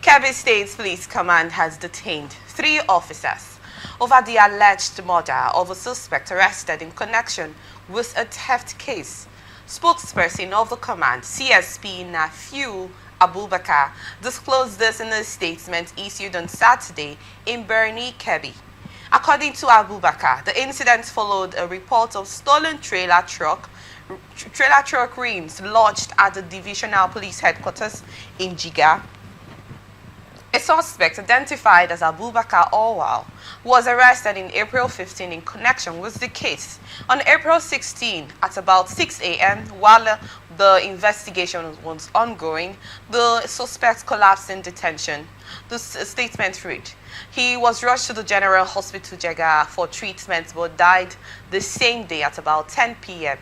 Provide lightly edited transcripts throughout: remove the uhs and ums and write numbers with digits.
Kebbi State Police Command has detained 3 officers over the alleged murder of a suspect arrested in connection with a theft case. Spokesperson of the command, CSP Nafiu Abubakar, disclosed this in a statement issued on Saturday in Birni, Kebbi. According to Abubakar, the incident followed a report of stolen trailer truck rims lodged at the divisional police headquarters in Jiga. A suspect identified as Abubakar Orwal was arrested in April 15 in connection with the case. On April 16, at about 6 a.m., while the investigation was ongoing, the suspect collapsed in detention. The statement read, he was rushed to the General Hospital Jega for treatment but died the same day at about 10 p.m.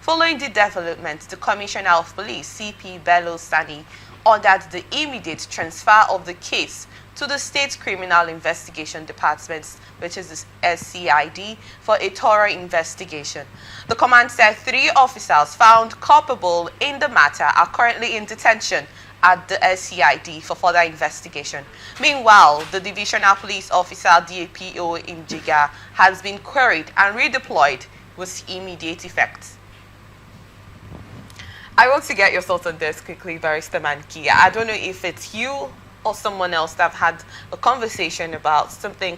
Following the development, the Commissioner of Police, CP Bello Sani, ordered the immediate transfer of the case to the State Criminal Investigation Department, which is the SCID, for a thorough investigation. The command said 3 officers found culpable in the matter are currently in detention at the SCID for further investigation. Meanwhile, the divisional police officer DAPO in Jiga has been queried and redeployed with immediate effect. I want to get your thoughts on this quickly, Barrister Mankia. I don't know if it's you or someone else that have had a conversation about something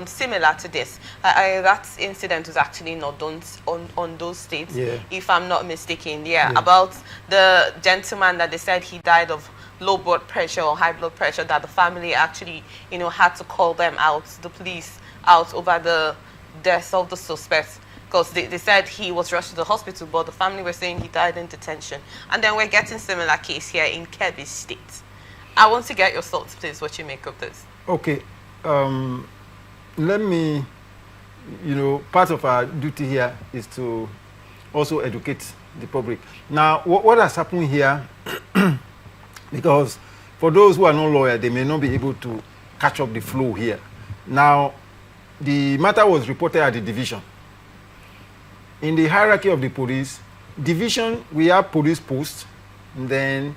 similar to this. That incident was actually not done on those states, if I'm not mistaken. About the gentleman that they said he died of low blood pressure or high blood pressure, that the family actually, had to call them out, the police out, over the death of the suspect. Because they said he was rushed to the hospital, but the family were saying he died in detention. And then we're getting similar case here in Kebbi State. I want to get your thoughts, please, what you make of this. Okay. Let me, part of our duty here is to also educate the public. Now, what has happened here, because for those who are not lawyers, they may not be able to catch up the flow here. Now, the matter was reported at the division. In the hierarchy of the police, division, we have police posts, and then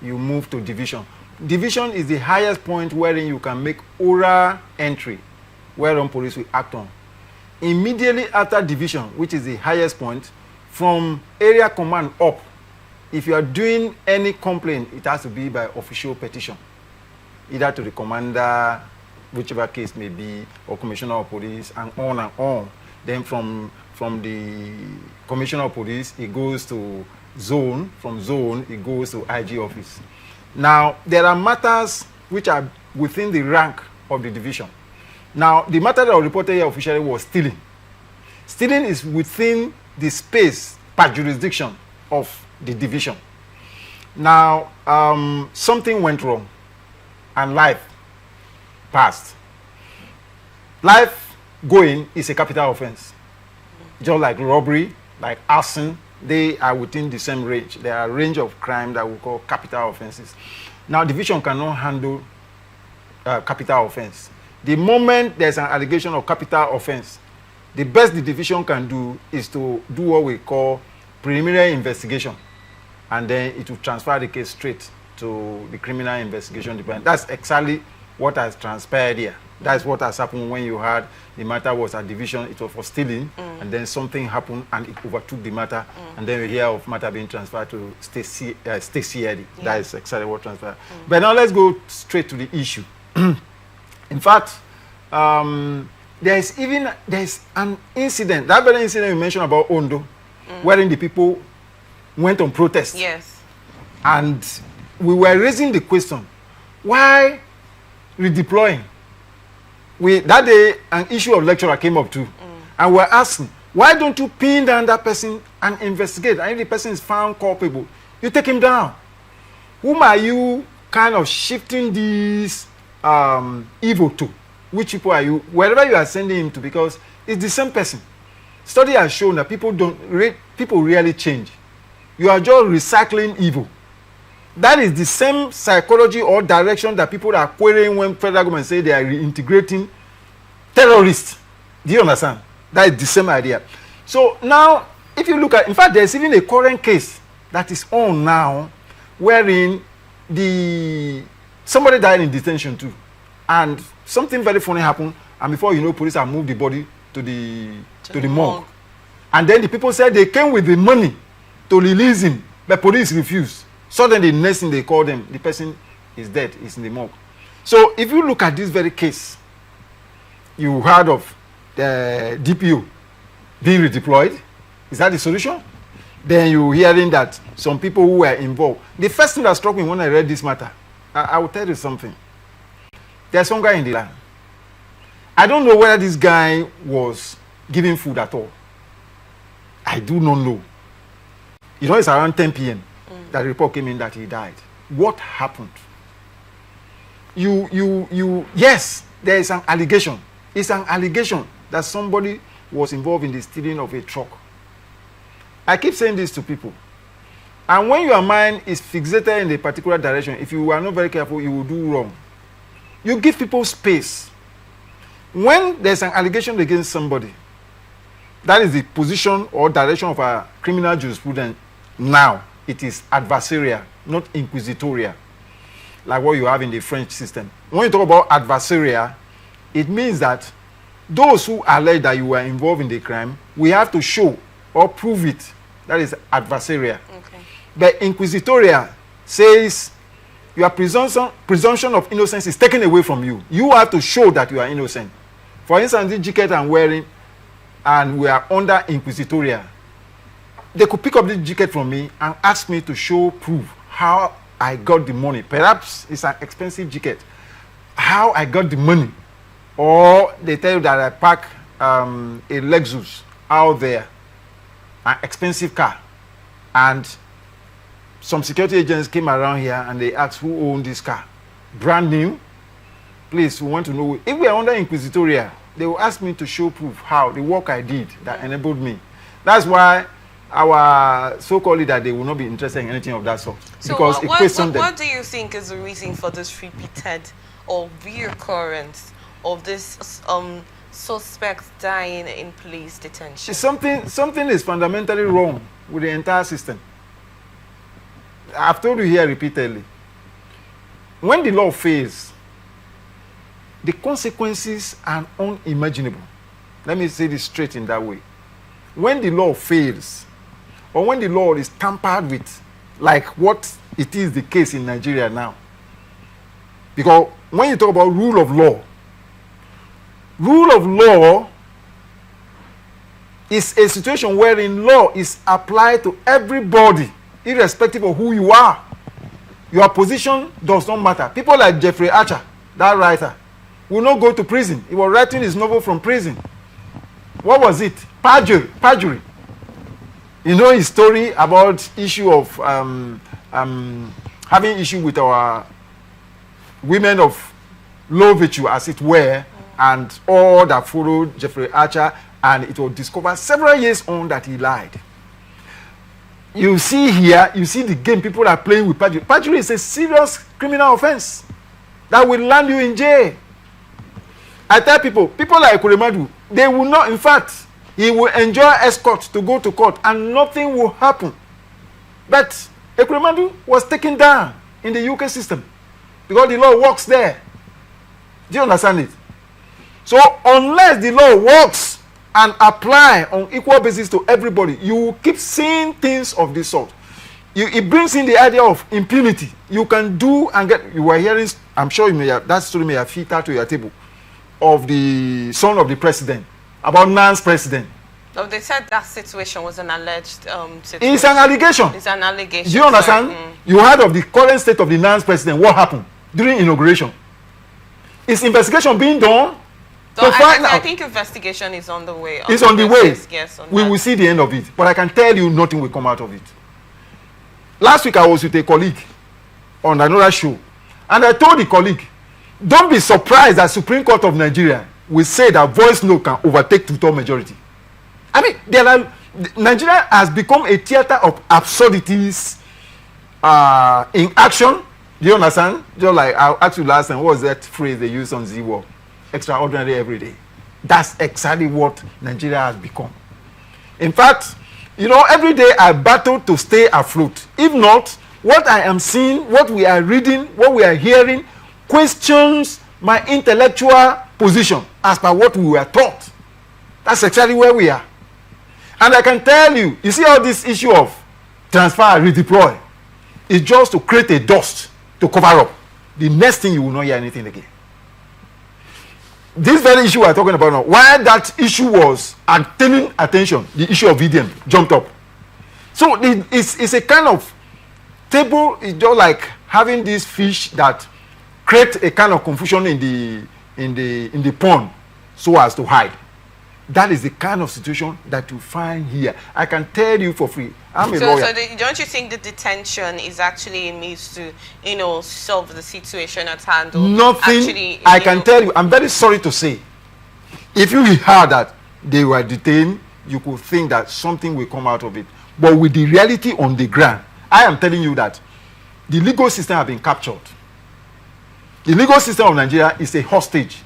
you move to division. Division is the highest point wherein you can make oral entry, whereon police will act on. Immediately after division, which is the highest point, from area command up, if you are doing any complaint, it has to be by official petition, either to the commander, whichever case may be, or commissioner of police, and on and on. Then from the commissioner of police, it goes to zone. From zone, it goes to IG office. Now, there are matters which are within the rank of the division. Now, the matter that was reported here officially was stealing. Stealing is within the space per jurisdiction of the division. Now, something went wrong, and life passed. Life going is a capital offense. Just like robbery, like arson, they are within the same range. There are a range of crime that we call capital offenses. Now, division cannot handle capital offense. The moment there's an allegation of capital offense, the best the division can do is to do what we call preliminary investigation, and then it will transfer the case straight to the criminal investigation department. That's exactly what has transpired here. That's what has happened when you had the matter was at division, it was for stealing, and then something happened and it overtook the matter, and then we hear of matter being transferred to state CID. That is exactly what transferred. But now let's go straight to the issue. In fact, there's an incident, that very incident you mentioned about Ondo, wherein the people went on protest. Yes. And we were raising the question, why redeploying? That day, an issue of lecturer came up too. And we're asking, why don't you pin down that person and investigate? And if the person is found culpable, you take him down. Whom are you kind of shifting this evil to? Which people are you? Wherever you are sending him to, because it's the same person. Study has shown that people really change. You are just recycling evil. That is the same psychology or direction that people are querying when federal government say they are reintegrating terrorists. Do you understand? That is the same idea. So now, if you look at, in fact, there's even a current case that is on now, wherein the somebody died in detention too. And something very funny happened. And before you know, police have moved the body to the morgue. And then the people said they came with the money to release him. But police refused. Suddenly, the next thing they called them, the person is dead, is in the morgue. So if you look at this very case, you heard of the DPO being redeployed. Is that the solution? Then you're hearing that some people who were involved. The first thing that struck me when I read this matter, I will tell you something. There's some guy in the land. I don't know whether this guy was giving food at all. I do not know. You know, it's around 10 p.m. that the report came in that he died. What happened? Yes, there is an allegation. It's an allegation that somebody was involved in the stealing of a truck. I keep saying this to people. And when your mind is fixated in a particular direction, if you are not very careful, you will do wrong. You give people space. When there's an allegation against somebody, that is the position or direction of our criminal jurisprudence now. It is adversarial, not inquisitorial, like what you have in the French system. When you talk about adversarial, it means that those who allege that you were involved in the crime, we have to show or prove it. That is adversarial. Okay. But inquisitorial says your presumption of innocence is taken away from you. You have to show that you are innocent. For instance, this jacket I'm wearing, and we are under inquisitorial. They could pick up this jacket from me and ask me to show proof how I got the money. Perhaps it's an expensive jacket. How I got the money. Or they tell you that I park a Lexus out there, an expensive car. And some security agents came around here and they asked who owned this car. Brand new. Please, we want to know. If we are under inquisitorial, they will ask me to show proof how the work I did that enabled me. That's why our so-called leader, they will not be interested in anything of that sort. So because what do you think is the reason for this repeated or reoccurrence of this suspects dying in police detention? Something is fundamentally wrong with the entire system. I've told you here repeatedly. When the law fails, the consequences are unimaginable. Let me say this straight in that way. When the law fails, or when the law is tampered with, like what it is the case in Nigeria now. Because when you talk about rule of law is a situation wherein law is applied to everybody, irrespective of who you are. Your position does not matter. People like Jeffrey Archer, that writer, will not go to prison. He was writing his novel from prison. What was it? Perjury. You know his story about issue of having issue with our women of low virtue, as it were, and all that followed Jeffrey Archer, and it was discovered several years on that he lied. You see here, you see the game people are playing with perjury. Perjury is a serious criminal offense that will land you in jail. I tell people like Kuremadu, they will not, in fact, he will enjoy escort to go to court and nothing will happen. But Kuremadu was taken down in the UK system because the law works there. Do you understand it? So unless the law works and apply on equal basis to everybody, you will keep seeing things of this sort. It brings in the idea of impunity. You can do and get. You were hearing, I'm sure you may have, that story may have fit out to your table, of the son of the president, about Nan's president. Oh, they said that situation was an alleged situation. It's an allegation. It's an allegation. Do you understand? You heard of the current state of the Nan's president. What happened during inauguration? Is investigation being done? So I think investigation is on the way. It's on the way. Yes, we will see the end of it. But I can tell you nothing will come out of it. Last week I was with a colleague on another show. And I told the colleague, don't be surprised that Supreme Court of Nigeria will say that voice note can overtake two-thirds majority. I mean, Nigeria has become a theater of absurdities in action. Do you understand? Just like I asked you last time, what was that phrase they used on Z-War? Extraordinary every day. That's exactly what Nigeria has become. In fact, you know, every day I battle to stay afloat. If not, what I am seeing, what we are reading, what we are hearing questions my intellectual position as per what we were taught. That's exactly where we are. And I can tell you, you see all this issue of transfer and redeploy is just to create a dust to cover up. The next thing you will not hear anything again. This very issue we are talking about now, while that issue was attaining attention, the issue of VDM jumped up. So it's a kind of table. It's just like having this fish that create a kind of confusion in the pond so as to hide. That is the kind of situation that you find here. I can tell you for free. I'm a lawyer. So don't you think the detention is actually a means to, solve the situation at hand? Nothing. Actually, I can tell you. I'm very sorry to say, if you heard that they were detained, you could think that something will come out of it. But with the reality on the ground, I am telling you that the legal system has been captured. The legal system of Nigeria is a hostage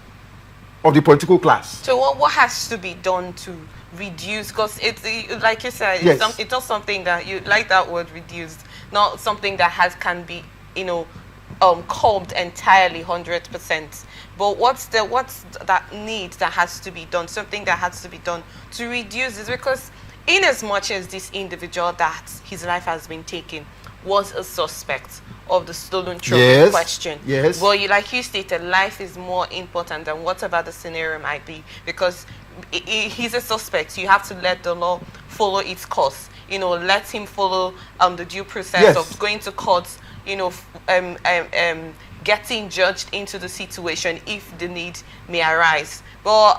of the political class. So what has to be done to reduce? Because it's like you said, yes. It's not something that you like that word reduced, not something that can be curbed entirely 100%. But what's that need that has to be done? Something that has to be done to reduce this, because in as much as this individual that his life has been taken was a suspect of the stolen trophy question. Yes. Well, like you stated, life is more important than whatever the scenario might be, because he's a suspect. You have to let the law follow its course. Let him follow the due process of going to court. Getting judged into the situation if the need may arise. But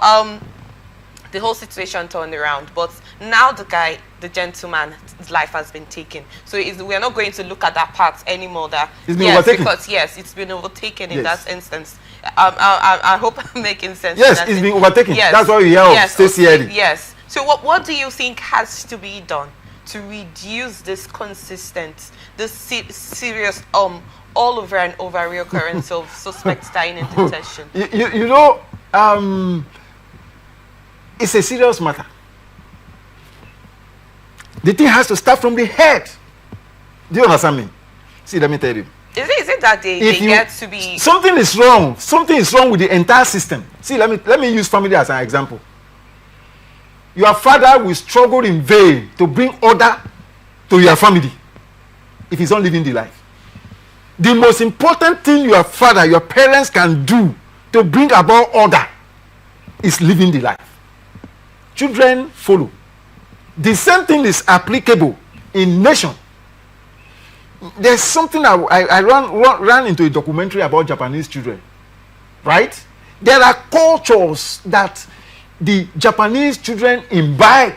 the whole situation turned around. But now the gentleman's life has been taken. So we're not going to look at that part anymore. That it's been overtaken. Because it's been overtaken in that instance. I hope I'm making sense. Yes, it's been overtaken. Yes. That's why we hear of Stacey. Yes. So what do you think has to be done to reduce this consistent, this serious all over and over reoccurrence of suspects dying in detention? It's a serious matter. The thing has to start from the head. Do you understand me? See, let me tell you. Is it that they get to be... Something is wrong. Something is wrong with the entire system. See, let me use family as an example. Your father will struggle in vain to bring order to your family if he's not living the life. The most important thing your father, your parents can do to bring about order is living the life. Children follow. The same thing is applicable in nation. There's something I ran into a documentary about Japanese children, right? There are cultures that the Japanese children imbibe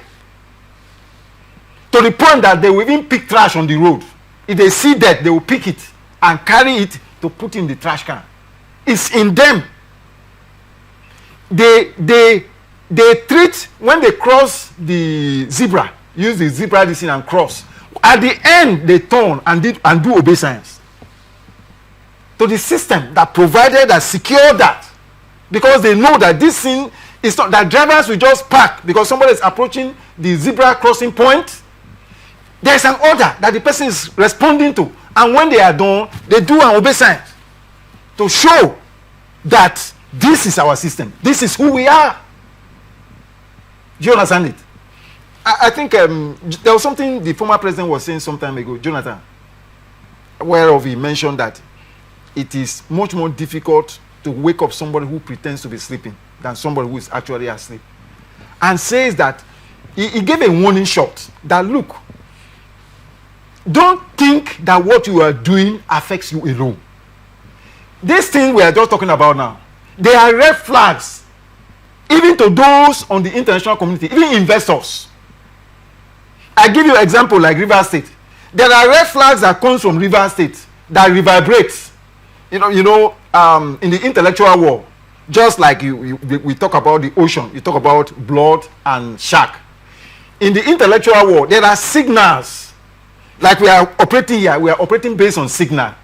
to the point that they will even pick trash on the road. If they see that, they will pick it and carry it to put in the trash can. It's in them. They treat, when they cross the zebra, use the zebra distance and cross. At the end, they turn and do obeisance to the system that provided and secured that, because they know that this thing is not that drivers will just park because somebody is approaching the zebra crossing point. There's an order that the person is responding to, and when they are done, they do an obeisance to show that this is our system. This is who we are. Do you understand it? I think there was something the former president was saying some time ago, Jonathan, whereof he mentioned that it is much more difficult to wake up somebody who pretends to be sleeping than somebody who is actually asleep. And says that he gave a warning shot that, look, don't think that what you are doing affects you alone. This thing we are just talking about now, they are red flags even to those on the international community, even investors. I give you an example like River State. There are red flags that comes from River State that reverberates, in the intellectual war. Just like we talk about the ocean, you talk about blood and shark. In the intellectual war, there are signals. Like we are operating here, we are operating based on signal.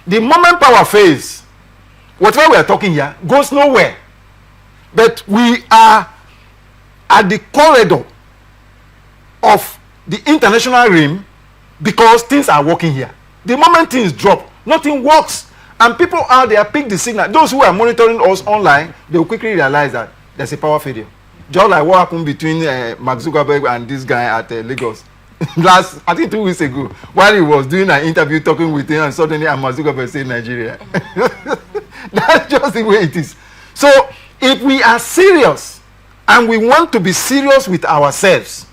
The moment power fails, whatever we are talking here goes nowhere. But we are at the corridor of the international realm because things are working here. The moment things drop, nothing works. And people out there pick the signal. Those who are monitoring us online, they will quickly realize that there's a power failure. Just like what happened between Mark Zuckerberg and this guy at Lagos. Last, I think 2 weeks ago, while he was doing an interview talking with him, and suddenly Mark Zuckerberg said Nigeria. That's just the way it is. So if we are serious and we want to be serious with ourselves,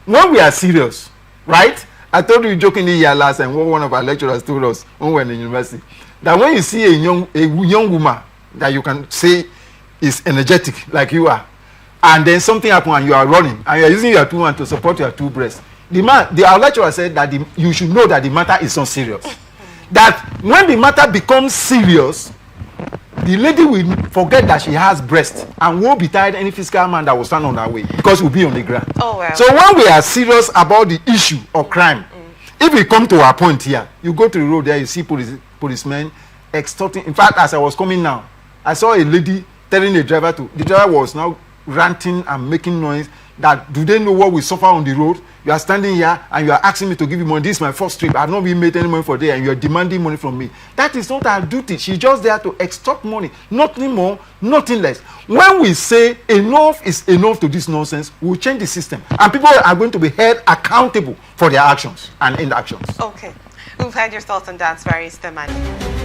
when we are serious, right? I told you jokingly here last time, what one of our lecturers told us when we were in university, that when you see a young woman that you can say is energetic like you are, and then something happens and you are running and you are using your two hands to support your two breasts, our lecturer said that you should know that the matter is not serious. That when the matter becomes serious, the lady will forget that she has breast and won't be tired any physical man that will stand on her way because we'll be on the ground. Oh, well. So when we are serious about the issue of crime, if we come to our point here, you go to the road there, you see policemen extorting. In fact, as I was coming now, I saw a lady telling the driver the driver was now ranting and making noise that do they know what we suffer on the road? You are standing here and you are asking me to give you money. This is my first trip. I have not been made any money for day and you are demanding money from me. That is not our duty. She's just there to extort money. Nothing more, nothing less. When we say enough is enough to this nonsense, we'll change the system. And people are going to be held accountable for their actions and inactions. Okay. We've heard your thoughts on that, Barrister Mani.